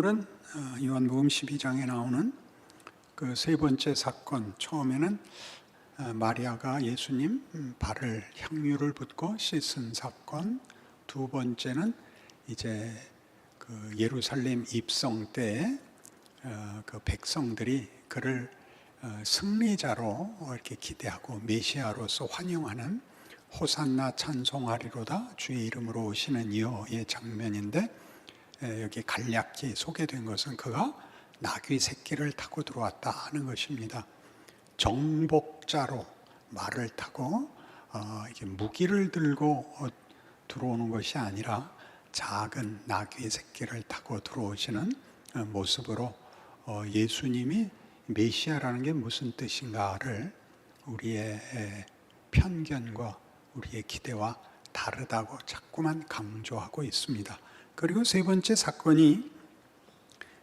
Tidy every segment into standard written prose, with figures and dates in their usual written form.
오늘은 요한복음 12장에 나오는 그 세 번째 사건, 처음에는 마리아가 예수님 발을 향유를 붓고 씻은 사건, 두 번째는 이제 그 예루살렘 입성 때에 그 백성들이 그를 승리자로 이렇게 기대하고 메시아로서 환영하는 호산나 찬송하리로다 주의 이름으로 오시는 이여의 장면인데, 여기 간략히 소개된 것은 그가 나귀 새끼를 타고 들어왔다 하는 것입니다. 정복자로 말을 타고 이렇게 무기를 들고 들어오는 것이 아니라 작은 나귀 새끼를 타고 들어오시는 모습으로 예수님이 메시아라는 게 무슨 뜻인가를 우리의 편견과 우리의 기대와 다르다고 자꾸만 강조하고 있습니다. 그리고 세 번째 사건이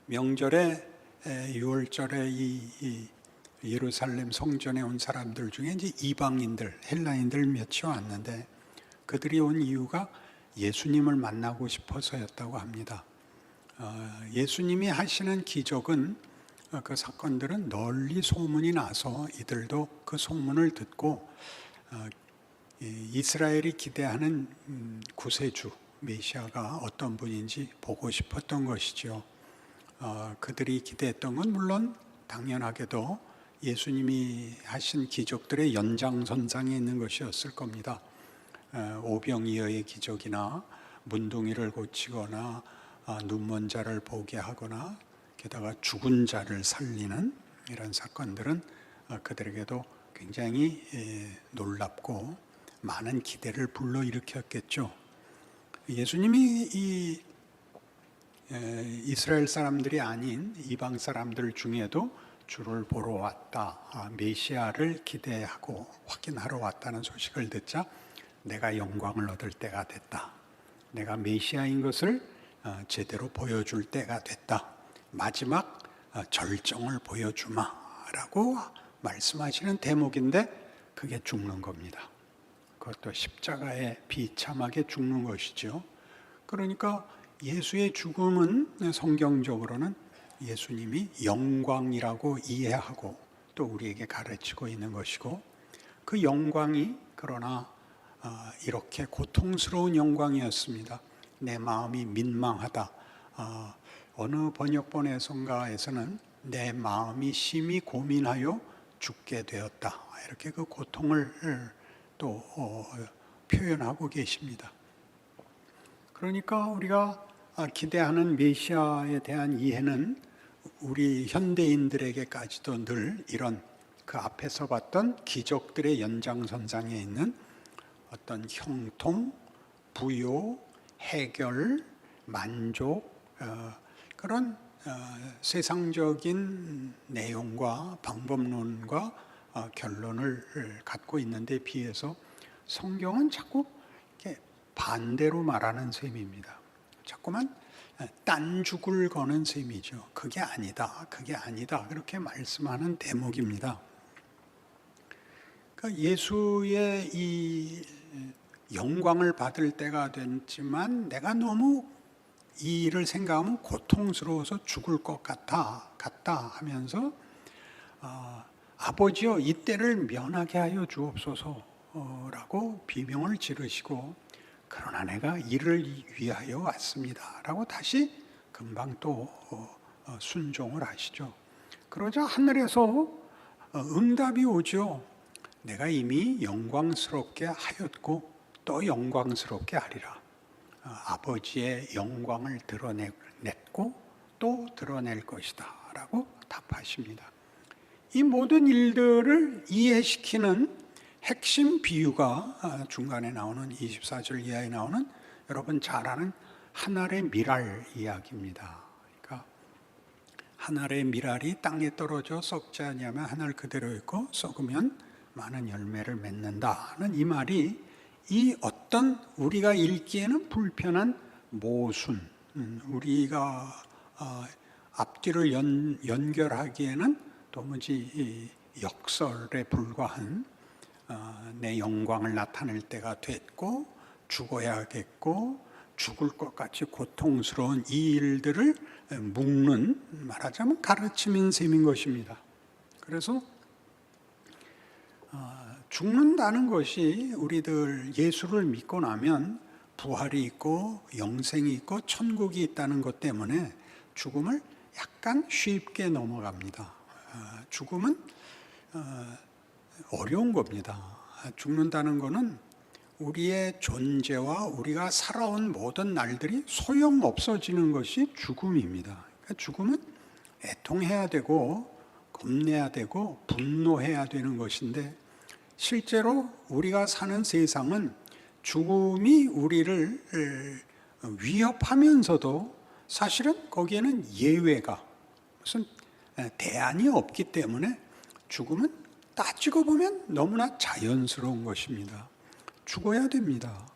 명절에 6월절에 이 예루살렘 성전에 온 사람들 중에 이제 이방인들, 헬라인들 몇이 왔는데 그들이 온 이유가 예수님을 만나고 싶어서였다고 합니다. 예수님이 하시는 기적은 그 사건들은 널리 소문이 나서 이들도 그 소문을 듣고 이스라엘이 기대하는 구세주 메시아가 어떤 분인지 보고 싶었던 것이죠. 그들이 기대했던 건 물론 당연하게도 예수님이 하신 기적들의 연장선상에 있는 것이었을 겁니다. 오병이어의 기적이나 문둥이를 고치거나 눈먼 자를 보게 하거나 게다가 죽은 자를 살리는 이런 사건들은 그들에게도 굉장히 놀랍고 많은 기대를 불러일으켰겠죠. 예수님이 이 이스라엘 사람들이 아닌 이방 사람들 중에도 주를 보러 왔다, 메시아를 기대하고 확인하러 왔다는 소식을 듣자 내가 영광을 얻을 때가 됐다, 내가 메시아인 것을 제대로 보여줄 때가 됐다, 마지막 절정을 보여주마라고 말씀하시는 대목인데 그게 죽는 겁니다. 그것도 십자가에 비참하게 죽는 것이죠. 그러니까 예수의 죽음은 성경적으로는 예수님이 영광이라고 이해하고 또 우리에게 가르치고 있는 것이고, 그 영광이 그러나 이렇게 고통스러운 영광이었습니다. 내 마음이 민망하다. 어느 번역본에서는 내 마음이 심히 고민하여 죽게 되었다, 이렇게 그 고통을 또 표현하고 계십니다. 그러니까 우리가 기대하는 메시아에 대한 이해는 우리 현대인들에게까지도 늘 이런 그 앞에서 봤던 기적들의 연장선상에 있는 어떤 형통, 부요, 해결, 만족, 그런 세상적인 내용과 방법론과 결론을 갖고 있는데 비해서 성경은 자꾸 이렇게 반대로 말하는 셈입니다. 자꾸만 딴죽을 거는 셈이죠. 그게 아니다, 그게 아니다, 그렇게 말씀하는 대목입니다. 그러니까 예수의 이 영광을 받을 때가 됐지만 내가 너무 이 일을 생각하면 고통스러워서 죽을 것 같다 하면서 아버지여 이때를 면하게 하여 주옵소서라고 비명을 지르시고, 그러나 내가 이를 위하여 왔습니다 라고 다시 금방 또 순종을 하시죠. 그러자 하늘에서 응답이 오죠. 내가 이미 영광스럽게 하였고 또 영광스럽게 하리라. 아버지의 영광을 드러냈고 또 드러낼 것이다 라고 답하십니다. 이 모든 일들을 이해시키는 핵심 비유가 중간에 나오는 24절 이하에 나오는 여러분 잘 아는 한 알의 밀알 이야기입니다. 그러니까 한 알의 밀알이 땅에 떨어져 썩지 아니하면 한 알 그대로 있고 썩으면 많은 열매를 맺는다는 이 말이 이 어떤 우리가 읽기에는 불편한 모순, 우리가 앞뒤를 연결하기에는 도무지 역설에 불과한 내 영광을 나타낼 때가 됐고 죽어야겠고 죽을 것 같이 고통스러운 이 일들을 묶는, 말하자면 가르침인 셈인 것입니다. 그래서 죽는다는 것이 우리들 예수를 믿고 나면 부활이 있고 영생이 있고 천국이 있다는 것 때문에 죽음을 약간 쉽게 넘어갑니다. 죽음은 어려운 겁니다. 죽는다는 것은 우리의 존재와 우리가 살아온 모든 날들이 소용없어지는 것이 죽음입니다. 그러니까 죽음은 애통해야 되고 겁내야 되고 분노해야 되는 것인데, 실제로 우리가 사는 세상은 죽음이 우리를 위협하면서도 사실은 거기에는 예외가, 무슨 대안이 없기 때문에 죽음은 따지고 보면 너무나 자연스러운 것입니다. 죽어야 됩니다.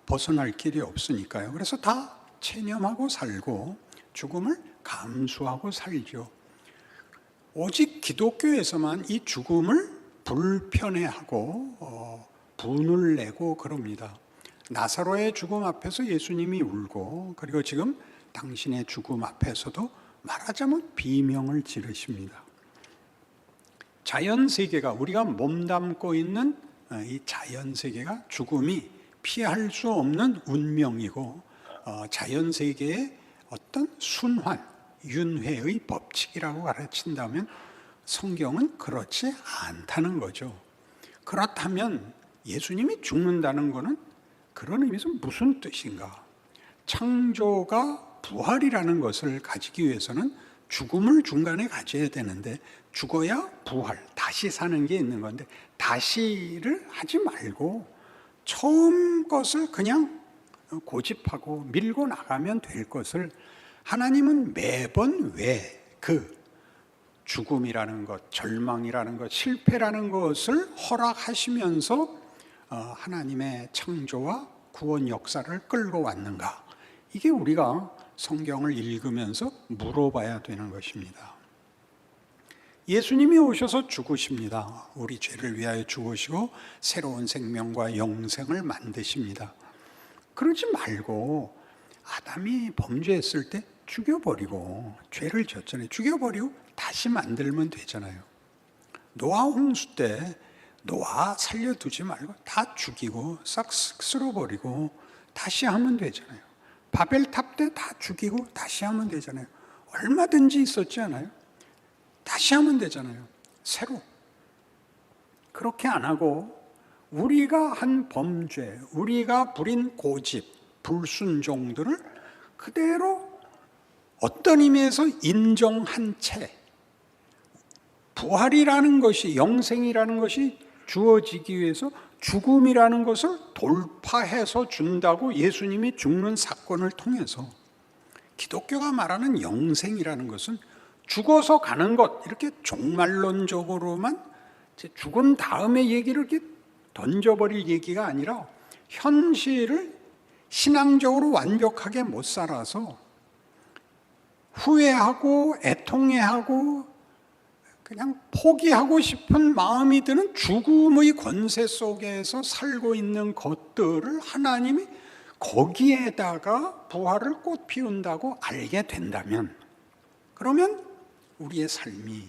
벗어날 길이 없으니까요. 그래서 다 체념하고 살고 죽음을 감수하고 살죠. 오직 기독교에서만 이 죽음을 불편해하고 분을 내고 그럽니다. 나사로의 죽음 앞에서 예수님이 울고, 그리고 지금 당신의 죽음 앞에서도 말하자면 비명을 지르십니다. 자연세계가, 우리가 몸담고 있는 이 자연세계가 죽음이 피할 수 없는 운명이고, 자연세계의 어떤 순환, 윤회의 법칙이라고 가르친다면 성경은 그렇지 않다는 거죠. 그렇다면 예수님이 죽는다는 것은 그런 의미에서 무슨 뜻인가? 창조가 부활이라는 것을 가지기 위해서는 죽음을 중간에 가져야 되는데, 죽어야 부활, 다시 사는 게 있는 건데, 다시를 하지 말고 처음 것을 그냥 고집하고 밀고 나가면 될 것을 하나님은 매번 왜 그 죽음이라는 것, 절망이라는 것, 실패라는 것을 허락하시면서 하나님의 창조와 구원 역사를 끌고 왔는가? 이게 우리가 성경을 읽으면서 물어봐야 되는 것입니다. 예수님이 오셔서 죽으십니다. 우리 죄를 위하여 죽으시고 새로운 생명과 영생을 만드십니다. 그러지 말고 아담이 범죄했을 때 죽여버리고, 죄를 졌잖아요. 죽여버리고 다시 만들면 되잖아요. 노아 홍수 때 노아 살려두지 말고 다 죽이고 싹 쓸어버리고 다시 하면 되잖아요. 바벨탑 때 다 죽이고 다시 하면 되잖아요. 얼마든지 있었지 않아요? 다시 하면 되잖아요. 새로. 그렇게 안 하고 우리가 한 범죄, 우리가 부린 고집, 불순종들을 그대로 어떤 의미에서 인정한 채, 부활이라는 것이, 영생이라는 것이 주어지기 위해서 죽음이라는 것을 돌파해서 준다고 예수님이 죽는 사건을 통해서, 기독교가 말하는 영생이라는 것은 죽어서 가는 것, 이렇게 종말론적으로만 죽은 다음에 얘기를 이렇게 던져버릴 얘기가 아니라, 현실을 신앙적으로 완벽하게 못 살아서 후회하고 애통해하고 그냥 포기하고 싶은 마음이 드는 죽음의 권세 속에서 살고 있는 것들을 하나님이 거기에다가 부활을 꽃 피운다고 알게 된다면, 그러면 우리의 삶이,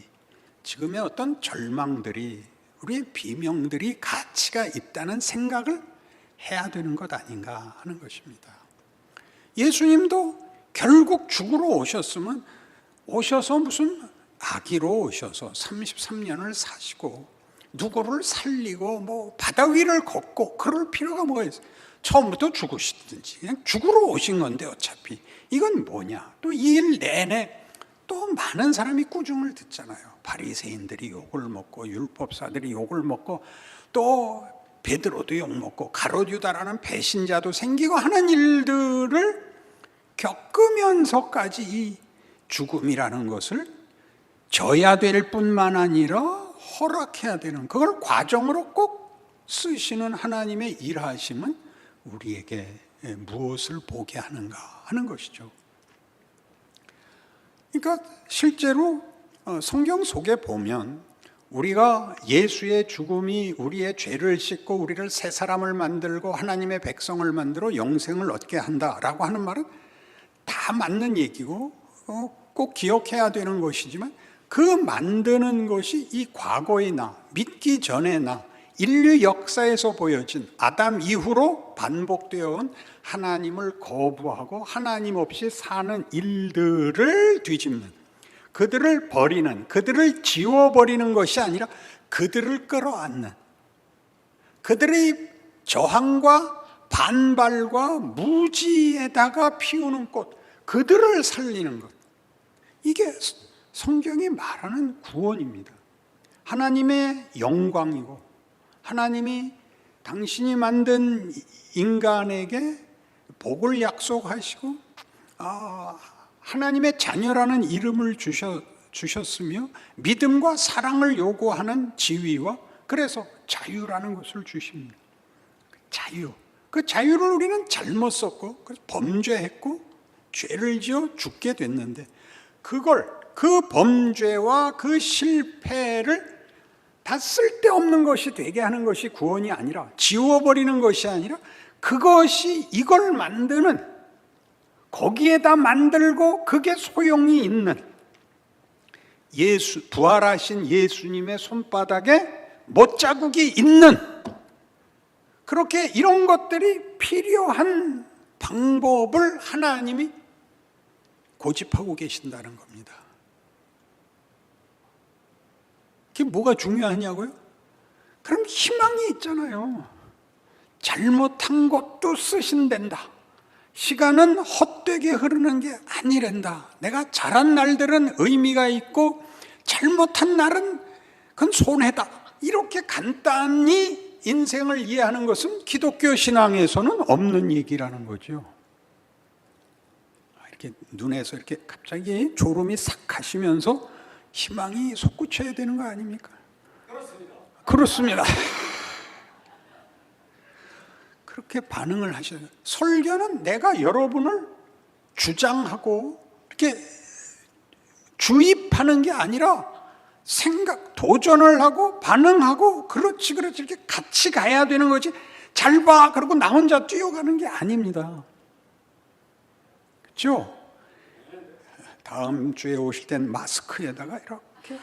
지금의 어떤 절망들이, 우리의 비명들이 가치가 있다는 생각을 해야 되는 것 아닌가 하는 것입니다. 예수님도 결국 죽으러 오셨으면, 오셔서 무슨 아기로 오셔서 33년을 사시고 누구를 살리고 뭐 바다 위를 걷고 그럴 필요가 뭐가 있어요? 처음부터 죽으시든지 그냥 죽으러 오신 건데, 어차피 이건 뭐냐? 또 이 일 내내 또 많은 사람이 꾸중을 듣잖아요. 바리새인들이 욕을 먹고 율법사들이 욕을 먹고 또 베드로도 욕먹고 가롯 유다라는 배신자도 생기고 하는 일들을 겪으면서까지 이 죽음이라는 것을 져야 될 뿐만 아니라 허락해야 되는, 그걸 과정으로 꼭 쓰시는 하나님의 일하심은 우리에게 무엇을 보게 하는가 하는 것이죠. 그러니까 실제로 성경 속에 보면 우리가 예수의 죽음이 우리의 죄를 씻고 우리를 새 사람을 만들고 하나님의 백성을 만들어 영생을 얻게 한다라고 하는 말은 다 맞는 얘기고 꼭 기억해야 되는 것이지만, 그 만드는 것이 이 과거이나 믿기 전에나 인류 역사에서 보여진 아담 이후로 반복되어 온 하나님을 거부하고 하나님 없이 사는 일들을 뒤집는, 그들을 버리는, 그들을 지워버리는 것이 아니라 그들을 끌어안는, 그들의 저항과 반발과 무지에다가 피우는 꽃, 그들을 살리는 것, 이게 성경이 말하는 구원입니다. 하나님의 영광이고, 하나님이 당신이 만든 인간에게 복을 약속하시고 하나님의 자녀라는 이름을 주셨으며 믿음과 사랑을 요구하는 지위와, 그래서 자유라는 것을 주십니다. 자유. 그 자유를 우리는 잘못 썼고 범죄했고 죄를 지어 죽게 됐는데, 그 범죄와 그 실패를 다 쓸데없는 것이 되게 하는 것이 구원이 아니라, 지워버리는 것이 아니라, 그것이 이걸 만드는, 거기에다 만들고 그게 소용이 있는 부활하신 예수님의 손바닥에 못자국이 있는, 그렇게 이런 것들이 필요한 방법을 하나님이 고집하고 계신다는 겁니다. 그게 뭐가 중요하냐고요? 그럼 희망이 있잖아요. 잘못한 것도 쓰신댄다. 시간은 헛되게 흐르는 게 아니란다. 내가 잘한 날들은 의미가 있고 잘못한 날은 그건 손해다. 이렇게 간단히 인생을 이해하는 것은 기독교 신앙에서는 없는 얘기라는 거죠. 이렇게 눈에서 이렇게 갑자기 졸음이 싹 가시면서 희망이 솟구쳐야 되는 거 아닙니까? 그렇습니다. 그렇게 반응을 하셔요. 설교는 내가 여러분을 주장하고 이렇게 주입하는 게 아니라 도전을 하고 반응하고 그렇지 이렇게 같이 가야 되는 거지, 잘 봐 그러고 나 혼자 뛰어가는 게 아닙니다. 그렇죠? 다음 주에 오실 땐 마스크에다가 이렇게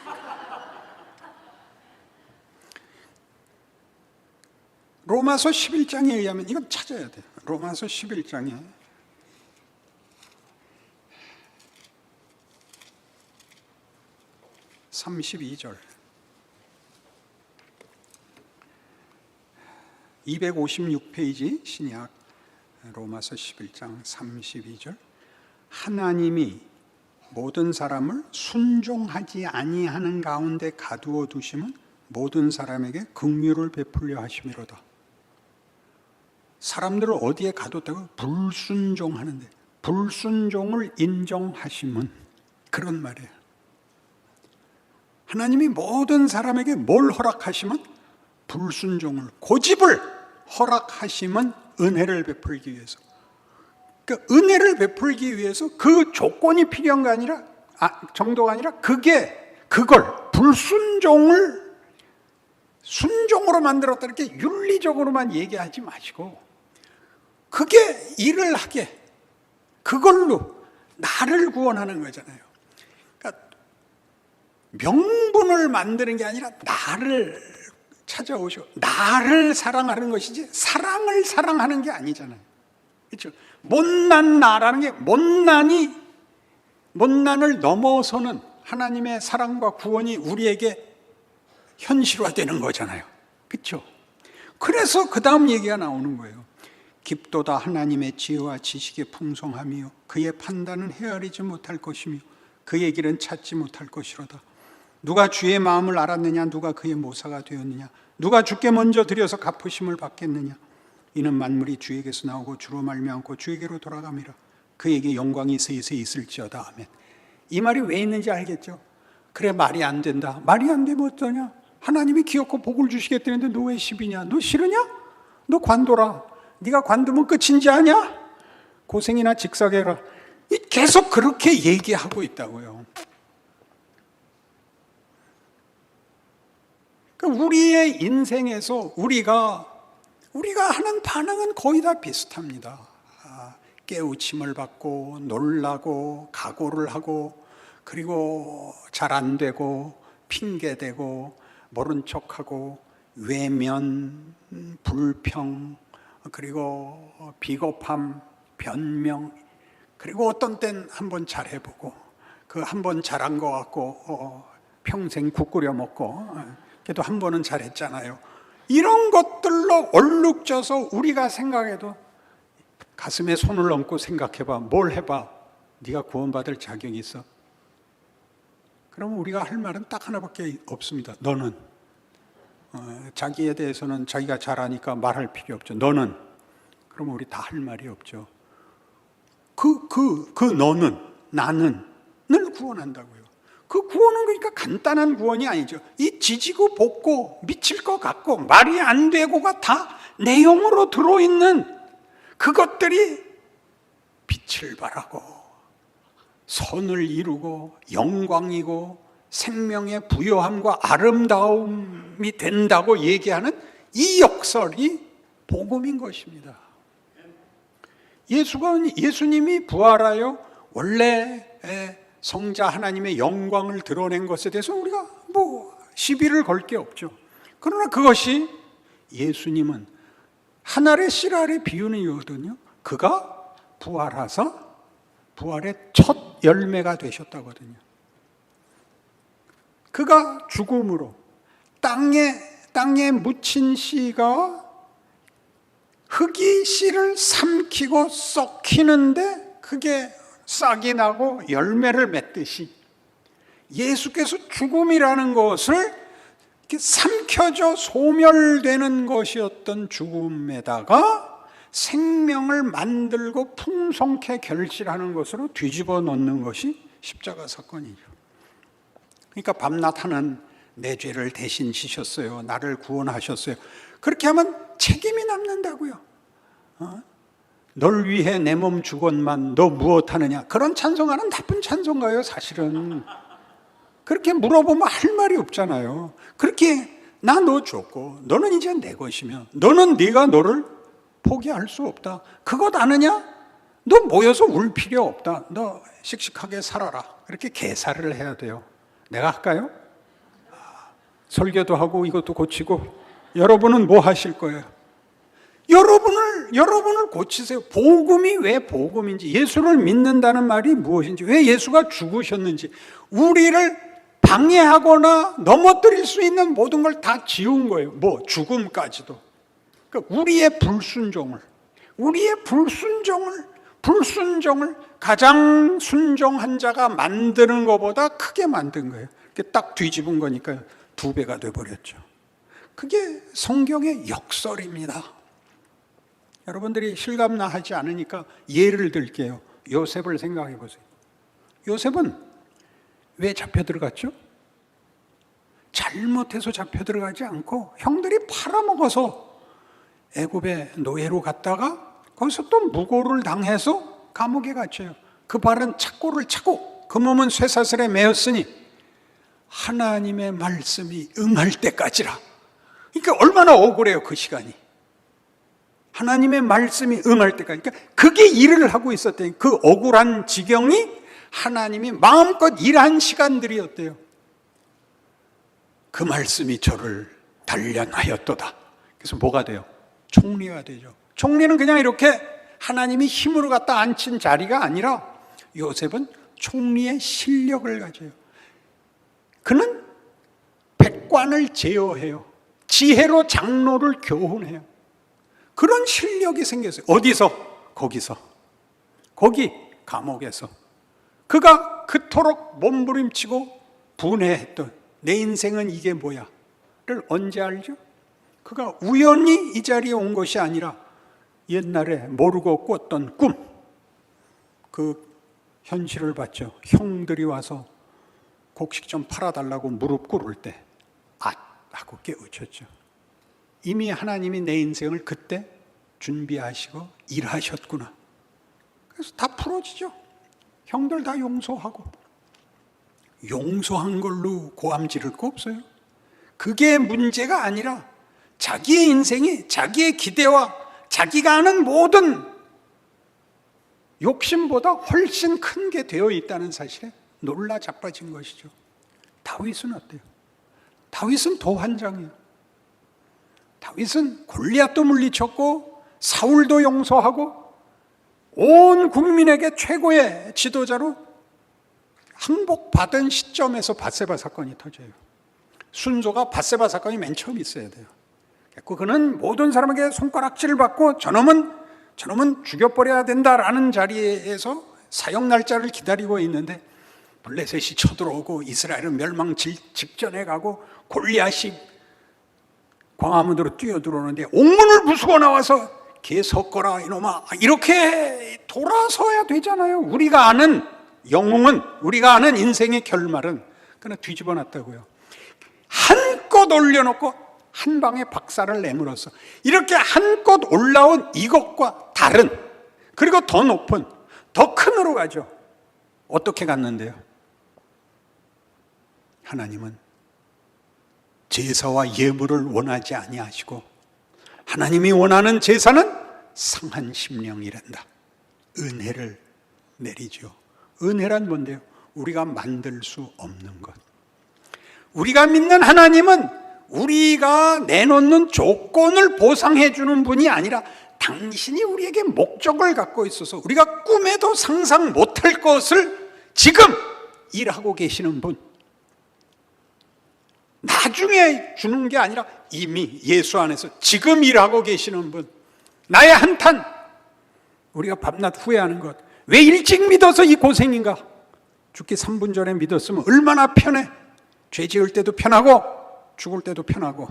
로마서 11장에 의하면 이건 찾아야 돼요. 로마서 11장에 32절 256페이지 신약 로마서 11장 32절, 하나님이 모든 사람을 순종하지 아니하는 가운데 가두어 두심은 모든 사람에게 긍휼을 베풀려 하심이로다. 사람들을 어디에 가뒀다고? 불순종하는데, 불순종을 인정하심은, 그런 말이에요. 하나님이 모든 사람에게 뭘 허락하시면? 불순종을, 고집을 허락하시면 은혜를 베풀기 위해서. 그러니까 은혜를 베풀기 위해서 그 조건이 필요한 게 아니라, 정도가 아니라 그걸 불순종을 순종으로 만들었다, 이렇게 윤리적으로만 얘기하지 마시고, 그게 일을 하게, 그걸로 나를 구원하는 거잖아요. 그러니까 명분을 만드는 게 아니라 나를 찾아오시고 나를 사랑하는 것이지 사랑을 사랑하는 게 아니잖아요. 그렇죠? 못난 나라는 게 못난을 넘어서는 하나님의 사랑과 구원이 우리에게 현실화되는 거잖아요. 그렇죠? 그래서 그 다음 얘기가 나오는 거예요. 깊도다 하나님의 지혜와 지식의 풍성함이요 그의 판단은 헤아리지 못할 것이며 그의 길은 찾지 못할 것이로다. 누가 주의 마음을 알았느냐? 누가 그의 모사가 되었느냐? 누가 주께 먼저 드려서 갚으심을 받겠느냐? 이는 만물이 주에게서 나오고 주로 말미암고 주에게로 돌아감이라. 그에게 영광이 세세 있을지어다. 아멘. 이 말이 왜 있는지 알겠죠? 그래, 말이 안 된다. 말이 안 되면 어떠냐? 하나님이 기업고 복을 주시겠다는데 너 왜 시비냐? 너 싫으냐? 너 관둬라. 네가 관두면 끝인지 아냐? 고생이나 직사해라. 계속 그렇게 얘기하고 있다고요. 우리의 인생에서 우리가 하는 반응은 거의 다 비슷합니다. 깨우침을 받고 놀라고 각오를 하고 그리고 잘 안 되고 핑계대고 모른 척하고 외면, 불평, 그리고 비겁함, 변명, 그리고 어떤 땐 한번 잘해보고 그 한 번 잘한 것 같고 평생 국 끓여 먹고 그래도 한 번은 잘했잖아요. 이런 것들로 얼룩져서 우리가 생각해도 가슴에 손을 얹고 생각해봐. 뭘 해봐. 네가 구원받을 자격이 있어? 그러면 우리가 할 말은 딱 하나밖에 없습니다. 너는 자기에 대해서는 자기가 잘하니까 말할 필요 없죠. 너는 그러면 우리 다 할 말이 없죠. 그 너는 나는 늘 구원한다고요. 그 구원은 그러니까 간단한 구원이 아니죠. 이 지지고 볶고 미칠 것 같고 말이 안 되고가 다 내용으로 들어있는 그것들이 빛을 발하고 선을 이루고 영광이고 생명의 부요함과 아름다움이 된다고 얘기하는 이 역설이 복음인 것입니다. 예수님이 부활하여 원래 성자 하나님의 영광을 드러낸 것에 대해서 우리가 시비를 걸 게 없죠. 그러나 그것이 예수님은 한 알의 씨 아래 비유는 이거거든요. 그가 부활하사 부활의 첫 열매가 되셨다거든요. 그가 죽음으로 땅에 묻힌 씨가 흙이 씨를 삼키고 썩히는데 그게 싹이 나고 열매를 맺듯이 예수께서 죽음이라는 것을 이렇게 삼켜져 소멸되는 것이었던 죽음에다가 생명을 만들고 풍성케 결실하는 것으로 뒤집어 놓는 것이 십자가 사건이죠. 그러니까 밤낮 하는 내 죄를 대신 지셨어요. 나를 구원하셨어요. 그렇게 하면 책임이 남는다고요. 널 위해 내 몸 주건만 너 무엇하느냐. 그런 찬송가는 나쁜 찬송가예요. 사실은 그렇게 물어보면 할 말이 없잖아요. 그렇게 나 너 줬고 너는 이제 내 것이며 너는 네가 너를 포기할 수 없다. 그것 아느냐? 너 모여서 울 필요 없다. 너 씩씩하게 살아라. 그렇게 개사를 해야 돼요. 내가 할까요? 설교도 하고 이것도 고치고. 여러분은 뭐 하실 거예요? 여러분을 고치세요. 복음이 왜 복음인지, 예수를 믿는다는 말이 무엇인지, 왜 예수가 죽으셨는지, 우리를 방해하거나 넘어뜨릴 수 있는 모든 걸 다 지운 거예요. 죽음까지도. 그러니까 우리의 불순종을 가장 순종한 자가 만드는 것보다 크게 만든 거예요. 딱 뒤집은 거니까요. 2배가 돼버렸죠. 그게 성경의 역설입니다. 여러분들이 실감나 하지 않으니까 예를 들게요. 요셉을 생각해 보세요. 요셉은 왜 잡혀 들어갔죠? 잘못해서 잡혀 들어가지 않고 형들이 팔아먹어서 애굽의 노예로 갔다가 거기서 또 무고를 당해서 감옥에 갇혀요. 그 발은 착고를 차고 그 몸은 쇠사슬에 매였으니 하나님의 말씀이 응할 때까지라. 그러니까 얼마나 억울해요, 그 시간이. 하나님의 말씀이 응할 때까지. 그러니까 그게 일을 하고 있었대요. 그 억울한 지경이 하나님이 마음껏 일한 시간들이었대요. 그 말씀이 저를 단련하였도다. 그래서 뭐가 돼요? 총리가 되죠. 총리는 그냥 이렇게 하나님이 힘으로 갖다 앉힌 자리가 아니라 요셉은 총리의 실력을 가져요. 그는 백관을 제어해요. 지혜로 장로를 교훈해요. 그런 실력이 생겼어요. 어디서? 거기 감옥에서. 그가 그토록 몸부림치고 분해했던 내 인생은 이게 뭐야? 를 언제 알죠? 그가 우연히 이 자리에 온 것이 아니라 옛날에 모르고 꿨던 꿈, 그 현실을 봤죠. 형들이 와서 곡식 좀 팔아달라고 무릎 꿇을 때 하고 깨우쳤죠. 이미 하나님이 내 인생을 그때 준비하시고 일하셨구나. 그래서 다 풀어지죠. 형들 다 용서하고. 용서한 걸로 고함 지를 거 없어요. 그게 문제가 아니라 자기의 인생이 자기의 기대와 자기가 아는 모든 욕심보다 훨씬 큰 게 되어 있다는 사실에 놀라 자빠진 것이죠. 다윗은 어때요? 다윗은 더 환장해요. 다윗은 골리앗도 물리쳤고 사울도 용서하고 온 국민에게 최고의 지도자로 항복받은 시점에서 밧세바 사건이 터져요. 순서가 밧세바 사건이 맨 처음 있어야 돼요. 그는 모든 사람에게 손가락질을 받고 저놈은 죽여버려야 된다라는 자리에서 사형 날짜를 기다리고 있는데 블레셋이 쳐들어오고 이스라엘은 멸망 직전에 가고 골리앗이 광화문으로 뛰어들어오는데 옥문을 부수고 나와서 개 섞어라 이놈아, 이렇게 돌아서야 되잖아요. 우리가 아는 영웅은, 우리가 아는 인생의 결말은 그냥 뒤집어 놨다고요. 한껏 올려놓고 한 방에 박살을 내물었어. 이렇게 한껏 올라온 이것과 다른, 그리고 더 높은, 더 큰으로 가죠. 어떻게 갔는데요? 하나님은 제사와 예물을 원하지 아니하시고 하나님이 원하는 제사는 상한 심령이란다. 은혜를 내리죠. 은혜란 뭔데요? 우리가 만들 수 없는 것. 우리가 믿는 하나님은 우리가 내놓는 조건을 보상해 주는 분이 아니라 당신이 우리에게 목적을 갖고 있어서 우리가 꿈에도 상상 못할 것을 지금 일하고 계시는 분. 나중에 주는 게 아니라 이미 예수 안에서 지금 일하고 계시는 분. 나의 한탄, 우리가 밤낮 후회하는 것, 왜 일찍 믿어서 이 고생인가? 죽기 3분 전에 믿었으면 얼마나 편해. 죄 지을 때도 편하고 죽을 때도 편하고.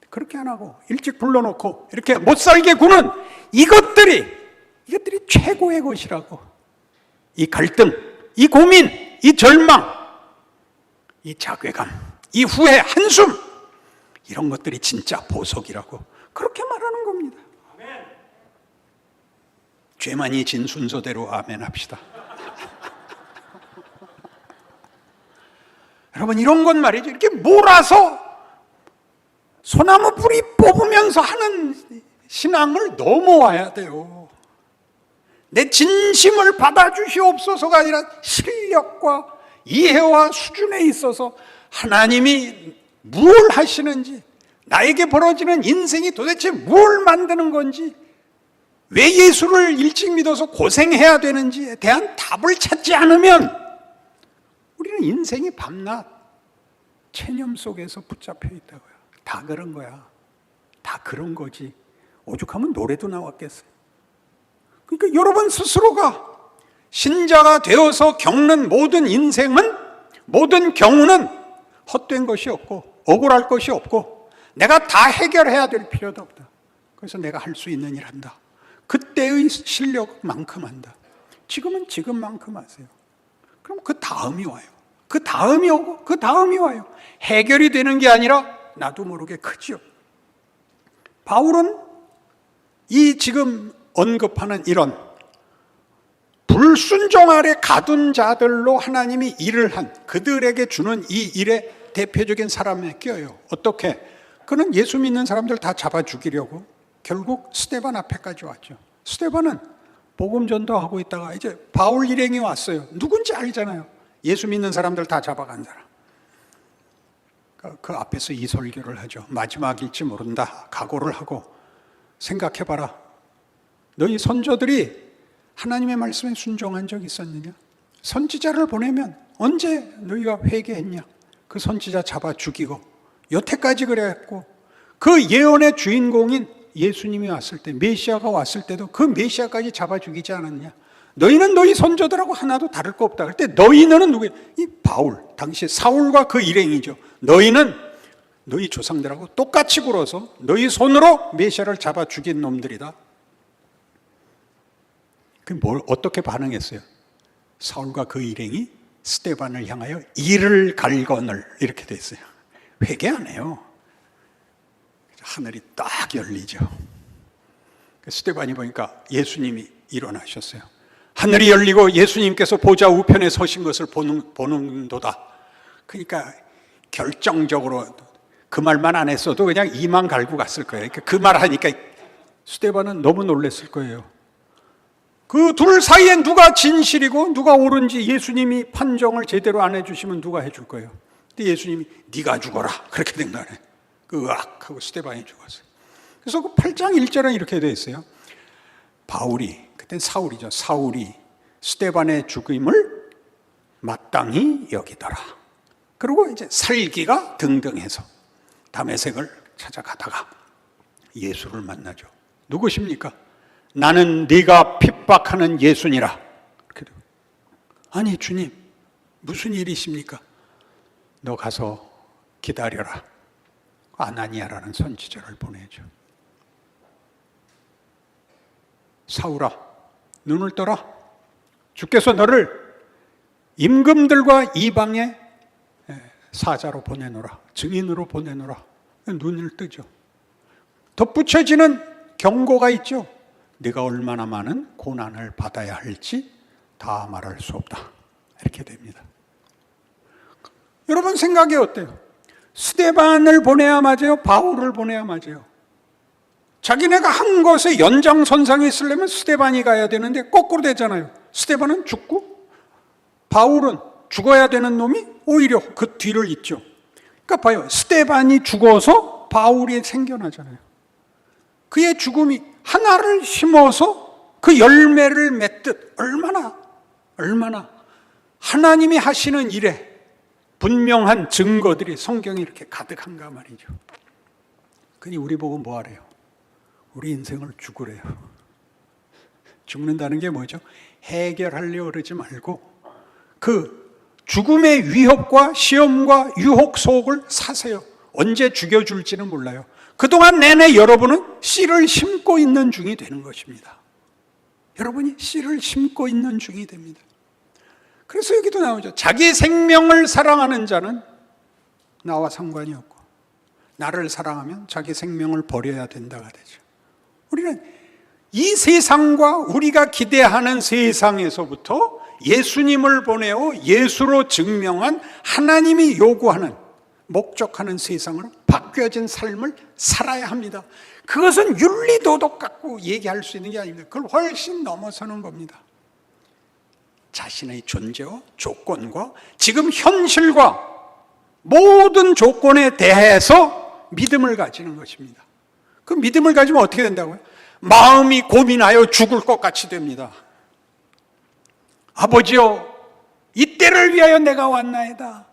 그렇게 안 하고 일찍 불러놓고 이렇게 못 살게 구는 이것들이 최고의 것이라고. 이 갈등, 이 고민, 이 절망, 이 자괴감, 이 후회, 한숨, 이런 것들이 진짜 보석이라고 그렇게 말하는 겁니다. 아멘. 죄만이 진 순서대로 아멘 합시다. 여러분, 이런 건 말이죠, 이렇게 몰아서 소나무 뿌리 뽑으면서 하는 신앙을 넘어와야 돼요. 내 진심을 받아주시옵소서가 아니라 실력과 이해와 수준에 있어서 하나님이 무엇을 하시는지, 나에게 벌어지는 인생이 도대체 뭘 만드는 건지, 왜 예수를 일찍 믿어서 고생해야 되는지에 대한 답을 찾지 않으면 우리는 인생이 밤낮 체념 속에서 붙잡혀 있다고요. 다 그런 거야. 다 그런 거지. 오죽하면 노래도 나왔겠어요. 그러니까 여러분 스스로가 신자가 되어서 겪는 모든 인생은, 모든 경우는 헛된 것이 없고 억울할 것이 없고 내가 다 해결해야 될 필요도 없다. 그래서 내가 할 수 있는 일 한다. 그때의 실력만큼 한다. 지금은 지금만큼 하세요. 그럼 그 다음이 와요. 그 다음이 오고 그 다음이 와요. 해결이 되는 게 아니라 나도 모르게 크죠. 바울은 이 지금 언급하는 이런 불순종 아래 가둔 자들로 하나님이 일을 한, 그들에게 주는 이 일의 대표적인 사람에 껴요. 어떻게? 그는 예수 믿는 사람들 다 잡아 죽이려고 결국 스데반 앞에까지 왔죠. 스데반은 복음 전도하고 있다가 이제 바울 일행이 왔어요. 누군지 알잖아요. 예수 믿는 사람들 다 잡아간 사람. 그 앞에서 이 설교를 하죠. 마지막일지 모른다. 각오를 하고 생각해봐라. 너희 선조들이 하나님의 말씀에 순종한 적 있었느냐? 선지자를 보내면 언제 너희가 회개했냐? 그 선지자 잡아 죽이고 여태까지 그랬고, 그 예언의 주인공인 예수님이 왔을 때, 메시아가 왔을 때도 그 메시아까지 잡아 죽이지 않았냐? 너희는 너희 선조들하고 하나도 다를 거 없다. 그때 너희는 누구야? 이 바울, 당시 사울과 그 일행이죠. 너희는 너희 조상들하고 똑같이 굴어서 너희 손으로 메시아를 잡아 죽인 놈들이다. 뭘 어떻게 반응했어요? 사울과 그 일행이 스데반을 향하여 이를 갈거늘 이렇게 됐어요. 회개 안 해요. 하늘이 딱 열리죠. 스데반이 보니까 예수님이 일어나셨어요. 하늘이 열리고 예수님께서 보좌 우편에 서신 것을 보는도다. 그러니까 결정적으로 그 말만 안 했어도 그냥 이만 갈고 갔을 거예요. 그 말 하니까 스데반은 너무 놀랐을 거예요. 그 둘 사이에 누가 진실이고 누가 옳은지 예수님이 판정을 제대로 안 해주시면 누가 해줄 거예요. 근데 예수님이 네가 죽어라 그렇게 된 거네. 으악 하고 스데반이 죽었어요. 그래서 그 8장 1절은 이렇게 되어 있어요. 바울이, 그땐 사울이죠. 사울이 스데반의 죽임을 마땅히 여기더라. 그리고 이제 살기가 등등해서 다메섹을 찾아가다가 예수를 만나죠. 누구십니까? 나는 네가 핍박하는 예수니라. 아니 주님 무슨 일이십니까? 너 가서 기다려라. 아나니아라는 선지자를 보내죠. 사울아 눈을 떠라. 주께서 너를 임금들과 이방의 사자로 보내노라. 증인으로 보내노라. 눈을 뜨죠. 덧붙여지는 경고가 있죠. 네가 얼마나 많은 고난을 받아야 할지 다 말할 수 없다. 이렇게 됩니다. 여러분 생각이 어때요? 스데반을 보내야 맞아요? 바울을 보내야 맞아요? 자기네가 한 것에 연장선상에 있으려면 스데반이 가야 되는데 거꾸로 되잖아요. 스데반은 죽고 바울은 죽어야 되는 놈이 오히려 그 뒤를 잇죠. 그러니까 봐요. 스데반이 죽어서 바울이 생겨나잖아요. 그의 죽음이 하나를 심어서 그 열매를 맺듯 얼마나 하나님이 하시는 일에 분명한 증거들이 성경에 이렇게 가득한가 말이죠. 그니 우리 보고 뭐 하래요? 우리 인생을 죽으래요. 죽는다는 게 뭐죠? 해결하려고 그러지 말고 그 죽음의 위협과 시험과 유혹 속을 사세요. 언제 죽여줄지는 몰라요. 그동안 내내 여러분은 씨를 심고 있는 중이 되는 것입니다. 여러분이 씨를 심고 있는 중이 됩니다. 그래서 여기도 나오죠. 자기 생명을 사랑하는 자는 나와 상관이 없고 나를 사랑하면 자기 생명을 버려야 된다가 되죠. 우리는 이 세상과 우리가 기대하는 세상에서부터 예수님을 보내어 예수로 증명한 하나님이 요구하는 목적하는 세상으로 바뀌어진 삶을 살아야 합니다. 그것은 윤리도덕 갖고 얘기할 수 있는 게 아닙니다. 그걸 훨씬 넘어서는 겁니다. 자신의 존재와 조건과 지금 현실과 모든 조건에 대해서 믿음을 가지는 것입니다. 그 믿음을 가지면 어떻게 된다고요? 마음이 고민하여 죽을 것 같이 됩니다. 아버지여, 이때를 위하여 내가 왔나이다.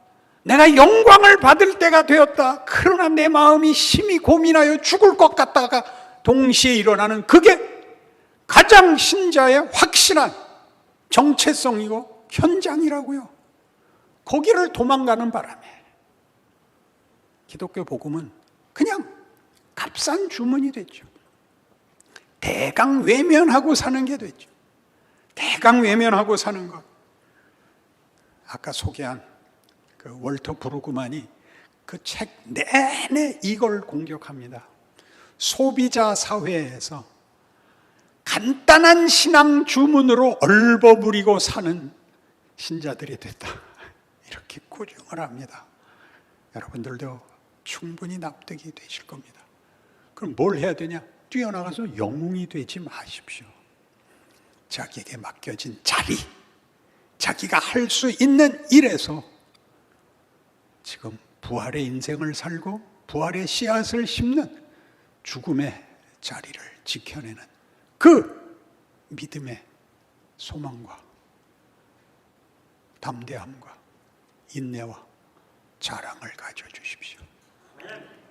내가 영광을 받을 때가 되었다. 그러나 내 마음이 심히 고민하여 죽을 것 같다가 동시에 일어나는 그게 가장 신자의 확실한 정체성이고 현장이라고요. 거기를 도망가는 바람에 기독교 복음은 그냥 값싼 주문이 됐죠. 대강 외면하고 사는 게 됐죠. 대강 외면하고 사는 것. 아까 소개한 그 월터 브루그만이 그 책 내내 이걸 공격합니다. 소비자 사회에서 간단한 신앙 주문으로 얼버무리고 사는 신자들이 됐다. 이렇게 꾸중을 합니다. 여러분들도 충분히 납득이 되실 겁니다. 그럼 뭘 해야 되냐? 뛰어나가서 영웅이 되지 마십시오. 자기에게 맡겨진 자리, 자기가 할 수 있는 일에서 지금 부활의 인생을 살고 부활의 씨앗을 심는 죽음의 자리를 지켜내는 그 믿음의 소망과 담대함과 인내와 자랑을 가져주십시오.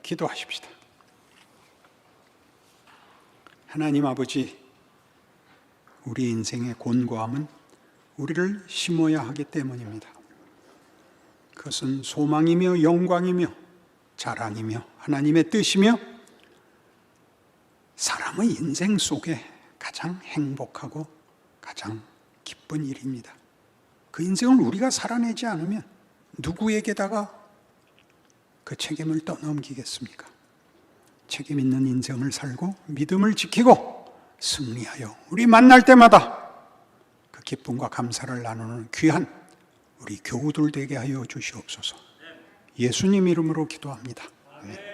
기도하십시다. 하나님 아버지, 우리 인생의 곤고함은 우리를 심어야 하기 때문입니다. 그것은 소망이며 영광이며 자랑이며 하나님의 뜻이며 사람의 인생 속에 가장 행복하고 가장 기쁜 일입니다. 그 인생을 우리가 살아내지 않으면 누구에게다가 그 책임을 떠넘기겠습니까? 책임 있는 인생을 살고 믿음을 지키고 승리하여 우리 만날 때마다 그 기쁨과 감사를 나누는 귀한 우리 교우들 되게 하여 주시옵소서. 예수님 이름으로 기도합니다. 아멘.